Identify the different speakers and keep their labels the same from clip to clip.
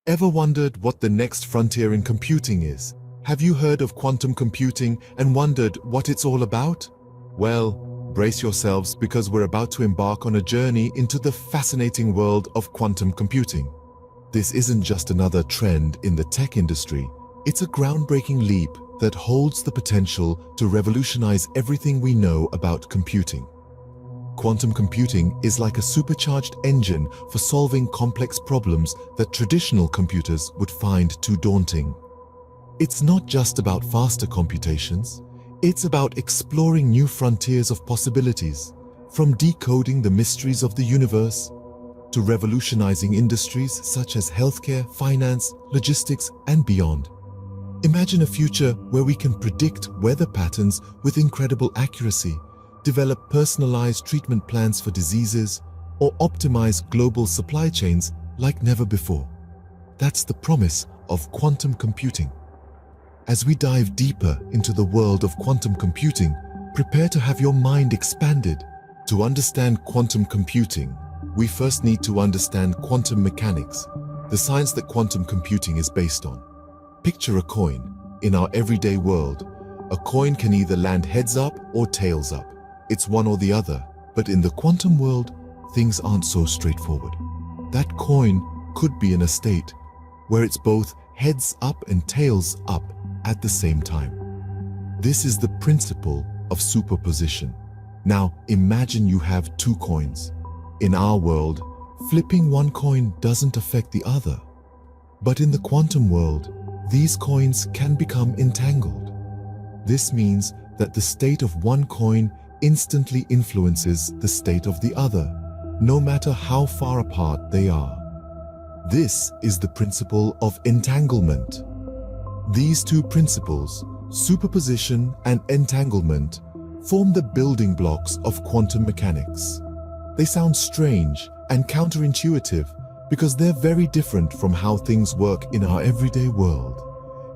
Speaker 1: Ever wondered what the next frontier in computing is? Have you heard of quantum computing and wondered what it's all about? Well, brace yourselves because we're about to embark on a journey into the fascinating world of quantum computing. This isn't just another trend in the tech industry. It's a groundbreaking leap that holds the potential to revolutionize everything we know about computing. Quantum computing is like a supercharged engine for solving complex problems that traditional computers would find too daunting. It's not just about faster computations. It's about exploring new frontiers of possibilities, from decoding the mysteries of the universe to revolutionizing industries such as healthcare, finance, logistics, and beyond. Imagine a future where we can predict weather patterns with incredible accuracy, develop personalized treatment plans for diseases, or optimize global supply chains like never before. That's the promise of quantum computing. As we dive deeper into the world of quantum computing, prepare to have your mind expanded. To understand quantum computing, we first need to understand quantum mechanics, the science that quantum computing is based on. Picture a coin. In our everyday world, a coin can either land heads up or tails up. It's one or the other. But in the quantum world, things aren't so straightforward. That coin could be in a state where it's both heads up and tails up at the same time. This is the principle of superposition. Now, imagine you have two coins. In our world, flipping one coin doesn't affect the other. But in the quantum world, these coins can become entangled. This means that the state of one coin instantly influences the state of the other, no matter how far apart they are. This is the principle of entanglement. These two principles, superposition and entanglement, form the building blocks of quantum mechanics. They sound strange and counterintuitive because they're very different from how things work in our everyday world.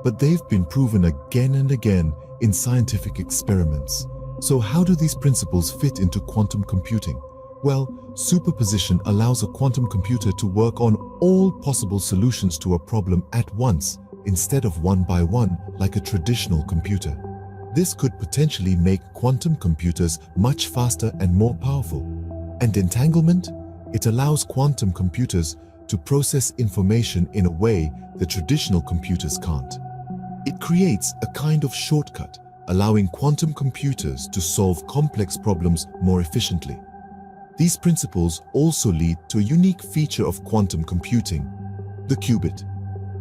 Speaker 1: But they've been proven again and again in scientific experiments. So how do these principles fit into quantum computing? Well, superposition allows a quantum computer to work on all possible solutions to a problem at once, instead of one by one like a traditional computer. This could potentially make quantum computers much faster and more powerful. And entanglement? It allows quantum computers to process information in a way that traditional computers can't. It creates a kind of shortcut, allowing quantum computers to solve complex problems more efficiently. These principles also lead to a unique feature of quantum computing, the qubit.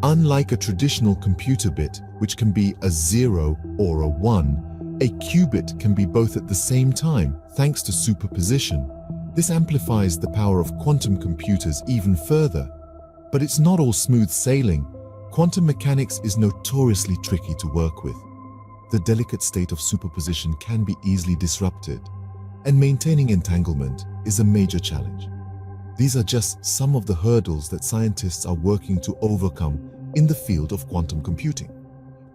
Speaker 1: Unlike a traditional computer bit, which can be a 0 or a 1, a qubit can be both at the same time thanks to superposition. This amplifies the power of quantum computers even further. But it's not all smooth sailing. Quantum mechanics is notoriously tricky to work with. The delicate state of superposition can be easily disrupted, and maintaining entanglement is a major challenge. These are just some of the hurdles that scientists are working to overcome in the field of quantum computing.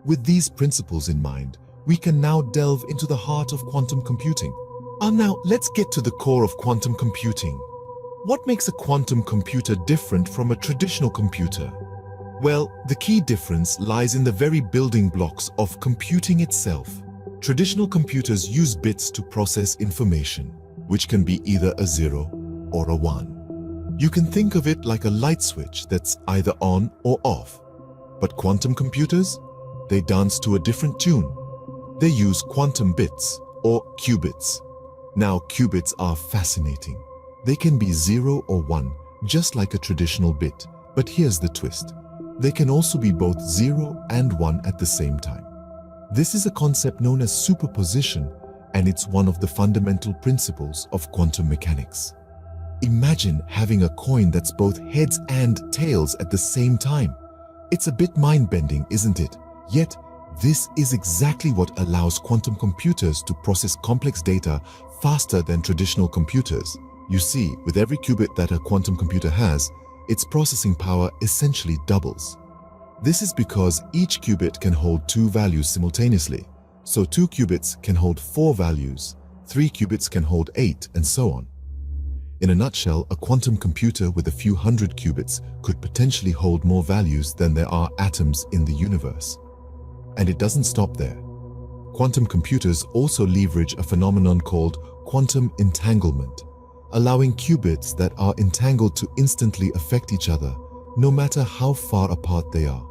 Speaker 1: With these principles in mind, we can now delve into the heart of quantum computing. Now, let's get to the core of quantum computing. What makes a quantum computer different from a traditional computer? Well, the key difference lies in the very building blocks of computing itself. Traditional computers use bits to process information, which can be either a 0 or a 1. You can think of it like a light switch that's either on or off. But quantum computers? They dance to a different tune. They use quantum bits, or qubits. Now, qubits are fascinating. They can be 0 or 1, just like a traditional bit. But here's the twist. They can also be both 0 and 1 at the same time. This is a concept known as superposition, and it's one of the fundamental principles of quantum mechanics. Imagine having a coin that's both heads and tails at the same time. It's a bit mind-bending, isn't it? Yet, this is exactly what allows quantum computers to process complex data faster than traditional computers. You see, with every qubit that a quantum computer has, its processing power essentially doubles. This is because each qubit can hold two values simultaneously. So 2 qubits can hold 4 values, 3 qubits can hold 8, and so on. In a nutshell, a quantum computer with a few hundred qubits could potentially hold more values than there are atoms in the universe. And it doesn't stop there. Quantum computers also leverage a phenomenon called quantum entanglement, allowing qubits that are entangled to instantly affect each other, no matter how far apart they are.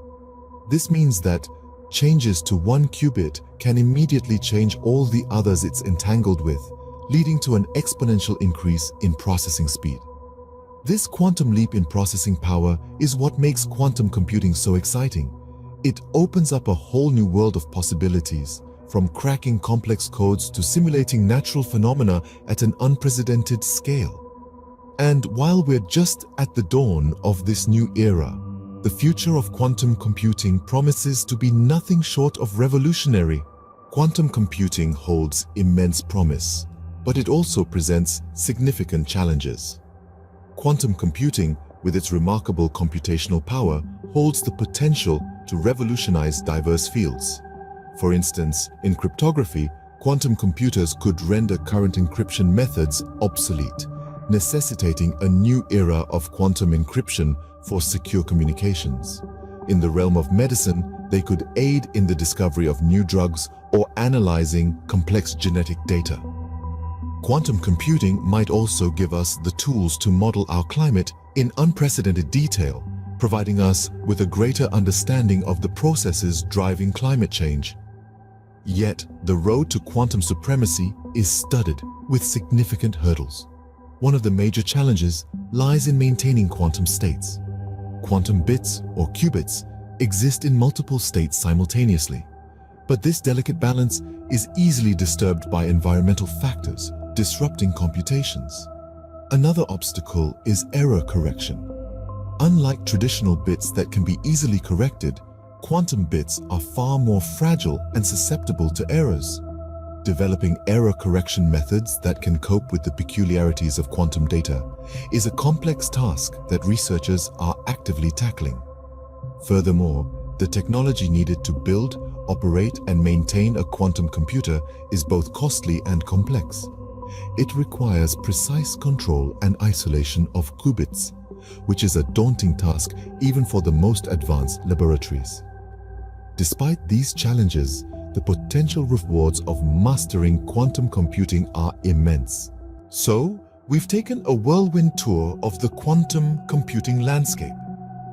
Speaker 1: This means that changes to one qubit can immediately change all the others it's entangled with, leading to an exponential increase in processing speed. This quantum leap in processing power is what makes quantum computing so exciting. It opens up a whole new world of possibilities, from cracking complex codes to simulating natural phenomena at an unprecedented scale. And while we're just at the dawn of this new era, the future of quantum computing promises to be nothing short of revolutionary. Quantum computing holds immense promise, but it also presents significant challenges. Quantum computing, with its remarkable computational power, holds the potential to revolutionize diverse fields. For instance, in cryptography, quantum computers could render current encryption methods obsolete, necessitating a new era of quantum encryption for secure communications. In the realm of medicine, they could aid in the discovery of new drugs or analyzing complex genetic data. Quantum computing might also give us the tools to model our climate in unprecedented detail, providing us with a greater understanding of the processes driving climate change. Yet, the road to quantum supremacy is studded with significant hurdles. One of the major challenges lies in maintaining quantum states. Quantum bits, or qubits, exist in multiple states simultaneously. But this delicate balance is easily disturbed by environmental factors, disrupting computations. Another obstacle is error correction. Unlike traditional bits that can be easily corrected, quantum bits are far more fragile and susceptible to errors. Developing error correction methods that can cope with the peculiarities of quantum data is a complex task that researchers are actively tackling. Furthermore, the technology needed to build, operate, and maintain a quantum computer is both costly and complex. It requires precise control and isolation of qubits, which is a daunting task even for the most advanced laboratories. Despite these challenges, the potential rewards of mastering quantum computing are immense. So, we've taken a whirlwind tour of the quantum computing landscape.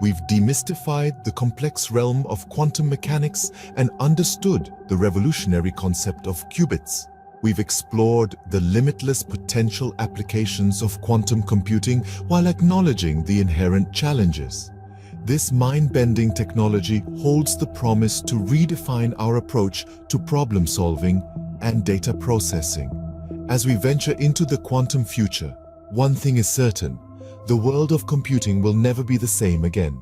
Speaker 1: We've demystified the complex realm of quantum mechanics and understood the revolutionary concept of qubits. We've explored the limitless potential applications of quantum computing while acknowledging the inherent challenges. This mind-bending technology holds the promise to redefine our approach to problem solving and data processing. As we venture into the quantum future, one thing is certain: the world of computing will never be the same again.